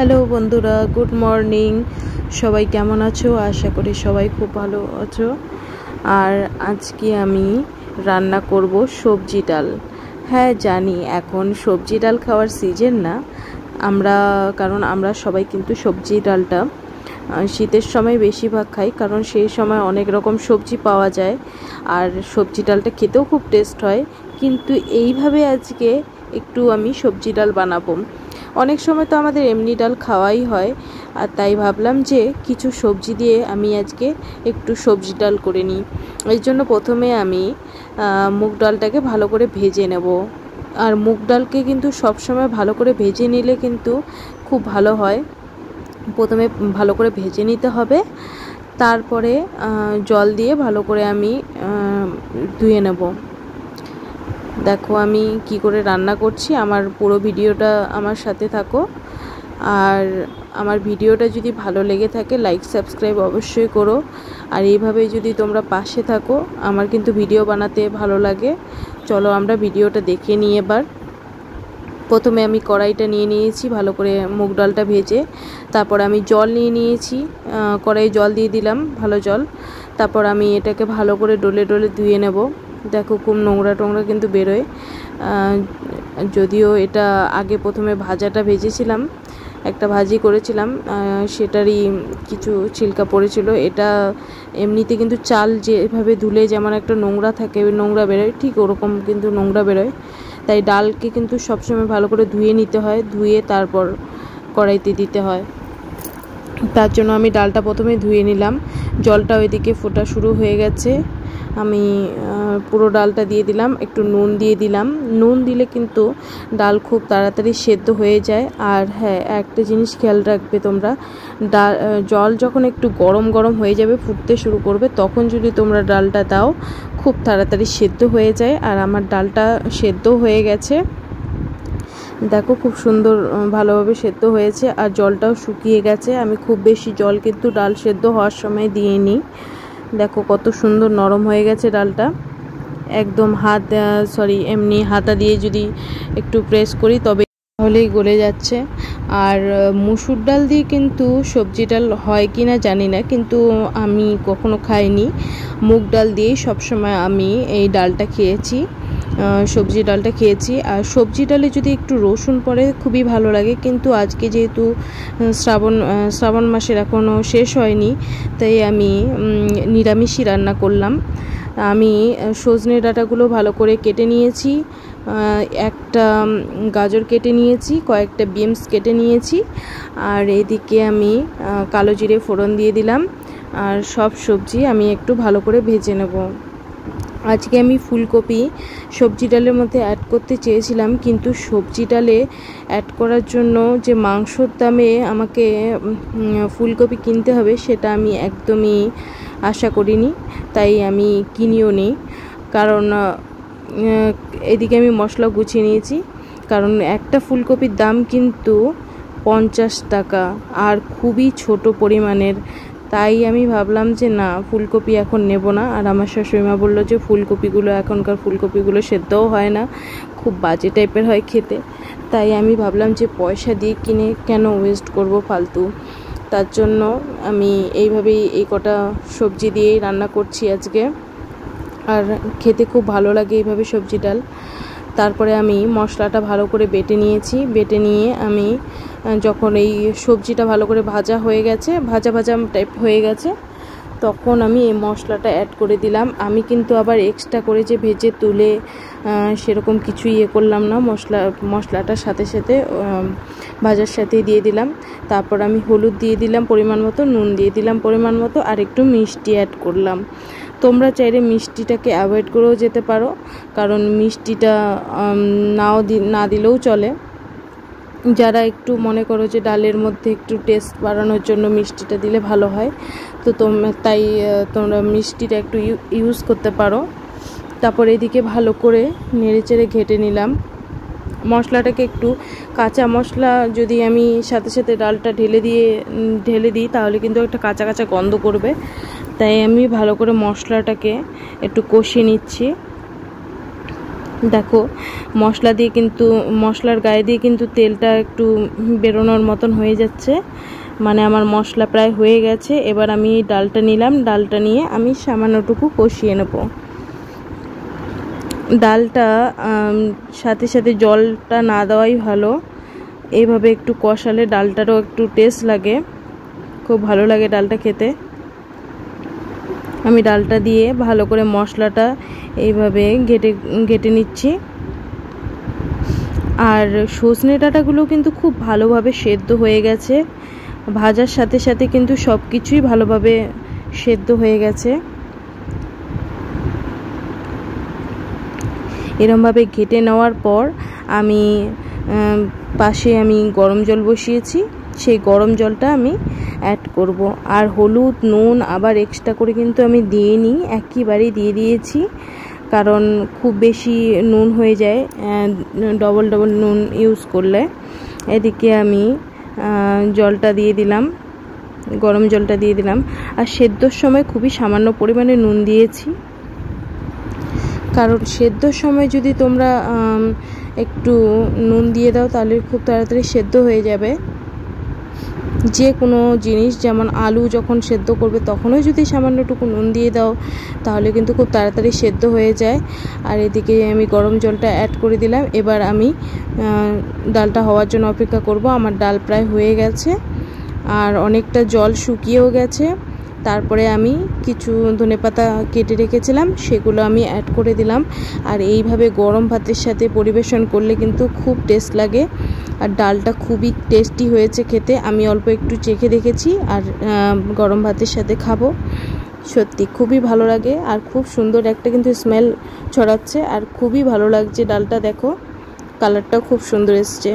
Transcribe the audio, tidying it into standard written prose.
Hello বন্ধুরা, good morning. সবাই কেমন আছো? আশা করি সবাই খুব ভালো আছো। আর আজকে আমি রান্না করব সবজি ডাল। হ্যাঁ জানি এখন সবজি ডাল খাওয়ার সিজন না কারণ আমরা সবাই কিন্তু সবজি ডালটা শীতের সময় বেশিরভাগ খাই, কারণ সেই সময় অনেক রকম সবজি পাওয়া যায় আর সবজি ডালটা খেতেও খুব টেস্ট হয়। কিন্তু এইভাবে আজকে একটু আমি সবজি ডাল বানাবো। অনেক সময় তো আমাদের এমনি ডাল খাওয়াই হয়, আর তাই ভাবলাম যে কিছু সবজি দিয়ে আমি আজকে একটু সবজি ডাল করে নিই। এর জন্য প্রথমে আমি মুগ ডালটাকে ভালো করে ভেজে নেব। আর মুগ ডালকে কিন্তু সবসময় ভালো করে ভেজে নিলে কিন্তু খুব ভালো হয়। প্রথমে ভালো করে ভেজে নিতে হবে, তারপরে জল দিয়ে ভালো করে আমি ধুয়ে নেব। দেখো আমি কি করে রান্না করছি, আমার পুরো ভিডিওটা আমার সাথে থাকো। আর আমার ভিডিওটা যদি ভালো লেগে থাকে লাইক সাবস্ক্রাইব অবশ্যই করো। আর এইভাবে যদি তোমরা পাশে থাকো, আমার কিন্তু ভিডিও বানাতে ভালো লাগে। চলো আমরা ভিডিওটা দেখে নিই এবার। প্রথমে আমি কড়াইটা নিয়ে নিয়েছি ভালো করে মুগ ডালটা ভেজে, তারপর আমি জল নিয়ে নিয়েছি, কড়াইয়ে জল দিয়ে দিলাম ভালো জল। তারপর আমি এটাকে ভালো করে ডলে ডলে ধুয়ে নেব। দেখো খুব নোংরা টোংরা কিন্তু বেরোয়, যদিও এটা আগে প্রথমে ভাজাটা ভেজেছিলাম, একটা ভাজি করেছিলাম, সেটারই কিছু ছিলকা পড়েছিল। এটা এমনিতে কিন্তু চাল যেভাবে ধুলে যেমন একটা নোংরা থাকে, নোংরা বেরোয়, ঠিক ওরকম কিন্তু নোংরা বেরোয়। তাই ডালকে কিন্তু সবসময় ভালো করে ধুয়ে নিতে হয়, ধুয়ে তারপর কড়াইতে দিতে হয়। তার জন্য আমি ডালটা প্রথমে ধুয়ে নিলাম। জলটা ওইদিকে ফোটা শুরু হয়ে গেছে, আমি পুরো ডালটা দিয়ে দিলাম, একটু নুন দিয়ে দিলাম। নুন দিলে কিন্তু ডাল খুব তাড়াতাড়ি সেদ্ধ হয়ে যায়। আর হ্যাঁ, একটা জিনিস খেয়াল রাখবে তোমরা, জল যখন একটু গরম গরম হয়ে যাবে, ফুটতে শুরু করবে, তখন যদি তোমরা ডালটা দাও খুব তাড়াতাড়ি সেদ্ধ হয়ে যায়। আর আমার ডালটা সেদ্ধ হয়ে গেছে, দেখো খুব সুন্দর ভালোভাবে সেদ্ধ হয়েছে, আর জলটাও শুকিয়ে গেছে। আমি খুব বেশি জল কিন্তু ডাল সেদ্ধ হওয়ার সময় দিইনি। দেখো কত সুন্দর নরম হয়ে গেছে ডালটা, একদম এমনি হাতা দিয়ে যদি একটু প্রেস করি তবে তাহলেই গলে যাচ্ছে। আর মুসুর ডাল দিয়ে কিন্তু সবজি ডাল হয় কি না জানি না, কিন্তু আমি কখনো খাইনি। মুগ ডাল দিয়েই সবসময় আমি এই ডালটা খেয়েছি, সবজি ডালটা খেয়েছি। আর সবজি ডালে যদি একটু রসুন পড়ে খুবই ভালো লাগে, কিন্তু আজকে যেহেতু শ্রাবণ মাসের এখনও শেষ হয়নি, তাই আমি নিরামিষই রান্না করলাম। আমি সজনে ডাঁটাগুলো ভালো করে কেটে নিয়েছি, একটা গাজর কেটে নিয়েছি, কয়েকটা বিনস কেটে নিয়েছি, আর এদিকে আমি কালো জিরে ফোড়ন দিয়ে দিলাম। আর সব সবজি আমি একটু ভালো করে ভেজে নেব। আজকে আমি ফুলকপি সবজি ডালের মধ্যে অ্যাড করতে চেয়েছিলাম, কিন্তু সবজি ডালে অ্যাড করার জন্য যে মাংসর দামে আমাকে ফুলকপি কিনতে হবে, সেটা আমি একদমই আশা করিনি, তাই আমি কিনিও নি। কারণ এদিকে আমি মশলা গুছিয়ে নিয়েছি, কারণ একটা ফুলকপির দাম কিন্তু 50 টাকা, আর খুবই ছোট পরিমাণের। তাই আমি ভাবলাম যে না, ফুলকপি এখন নেব না। আর আমার শাশুড়িমা বললো যে এখনকার ফুলকপিগুলো সেদ্ধও হয় না, খুব বাজে টাইপের হয় খেতে। তাই আমি ভাবলাম যে পয়সা দিয়ে কিনে কেন ওয়েস্ট করব ফালতু। তার জন্য আমি এইভাবেই এই কটা সবজি দিয়েই রান্না করছি আজকে, আর খেতে খুব ভালো লাগে এইভাবে সবজি ডাল। তারপরে আমি মশলাটা ভালো করে বেটে নিয়েছি, বেটে নিয়ে আমি যখন এই সবজিটা ভালো করে ভাজা হয়ে গেছে, ভাজা ভাজা টাইপ হয়ে গেছে, তখন আমি এই মশলাটা অ্যাড করে দিলাম। আমি কিন্তু আবার এক্সট্রা করে যে ভেজে তুলে সেরকম কিছু করলাম না, মশলাটার সাথে সাথে ভাজার সাথে দিয়ে দিলাম। তারপর আমি হলুদ দিয়ে দিলাম পরিমাণ মতো, নুন দিয়ে দিলাম পরিমাণ মতো, আর একটু মিষ্টি অ্যাড করলাম। তোমরা চাইলে মিষ্টিটাকে অ্যাভয়েড করেও যেতে পারো, কারণ মিষ্টিটা না দিলেও চলে। যারা একটু মনে করো যে ডালের মধ্যে একটু টেস্ট বাড়ানোর জন্য মিষ্টিটা দিলে ভালো হয়, তো তাই তোমরা মিষ্টিটা একটু ইউজ করতে পারো। তারপর এদিকে ভালো করে নেড়েচেড়ে ঘেটে নিলাম মশলাটাকে। একটু কাঁচা মশলা যদি আমি সাথে সাথে ডালটা ঢেলে দিই, তাহলে কিন্তু একটা কাঁচা কাঁচা গন্ধ করবে। তাই আমি ভালো করে মশলাটাকে একটু কষিয়ে নিচ্ছি। দেখো মশলা দিয়ে কিন্তু মশলার গায়ে দিয়ে কিন্তু তেলটা একটু বেরোনোর মতন হয়ে যাচ্ছে, মানে আমার মশলা প্রায় হয়ে গেছে। এবার আমি ডালটা নিলাম, ডালটা নিয়ে আমি সামান্যটুকু কষিয়ে নেব। ডালটা সাথে সাথে জলটা না দেওয়াই ভালো, এইভাবে একটু কষালে ডালটারও একটু টেস্ট লাগে, খুব ভালো লাগে ডালটা খেতে। আমি ডালটা দিয়ে ভালো করে মশলাটা এইভাবে ঘেটে নিচ্ছি। আর সজনে ডাঁটাগুলো কিন্তু খুব ভালোভাবে সেদ্ধ হয়ে গেছে, ভাজার সাথে সাথে কিন্তু সব কিছুই ভালোভাবে সেদ্ধ হয়ে গেছে। এরমভাবে ঘেটে নেওয়ার পর আমি পাশে গরম জল বসিয়েছি, সেই গরম জলটা আমি অ্যাড করব। আর হলুদ নুন আবার এক্সট্রা করে কিন্তু আমি দিইনি, একইবারেই দিয়ে দিয়েছি, কারণ খুব বেশি নুন হয়ে যায় ডবল নুন ইউজ করলে। এদিকে আমি জলটা দিয়ে দিলাম, গরম জলটা দিয়ে দিলাম। আর সেদ্ধর সময় খুবই সামান্য পরিমাণে নুন দিয়েছি, কারণ সেদ্ধর সময় যদি তোমরা একটু নুন দিয়ে দাও তাহলে খুব তাড়াতাড়ি সেদ্ধ হয়ে যাবে। যে কোনো জিনিস, যেমন আলু যখন সেদ্ধ করবে তখনও যদি সামান্যটুকু নুন দিয়ে দাও তাহলে কিন্তু খুব তাড়াতাড়ি সেদ্ধ হয়ে যায়। আর এদিকে আমি গরম জলটা অ্যাড করে দিলাম। এবার আমি ডালটা হওয়ার জন্য অপেক্ষা করব। আমার ডাল প্রায় হয়ে গেছে আর অনেকটা জল শুকিয়েও গেছে। তারপরে আমি কিছু ধনেপাতা কেটে রেখেছিলাম, সেগুলো আমি অ্যাড করে দিলাম। আর এইভাবে গরম ভাতের সাথে পরিবেশন করলে কিন্তু খুব টেস্ট লাগে। আর ডালটা খুবই টেস্টি হয়েছে খেতে, আমি অল্প একটু চেখে দেখেছি আর গরম ভাতের সাথে খাবো। সত্যি খুবই ভালো লাগে আর খুব সুন্দর একটা কিন্তু স্মেল ছড়াচ্ছে আর খুবই ভালো লাগছে ডালটা। দেখো কালারটাও খুব সুন্দর এসছে।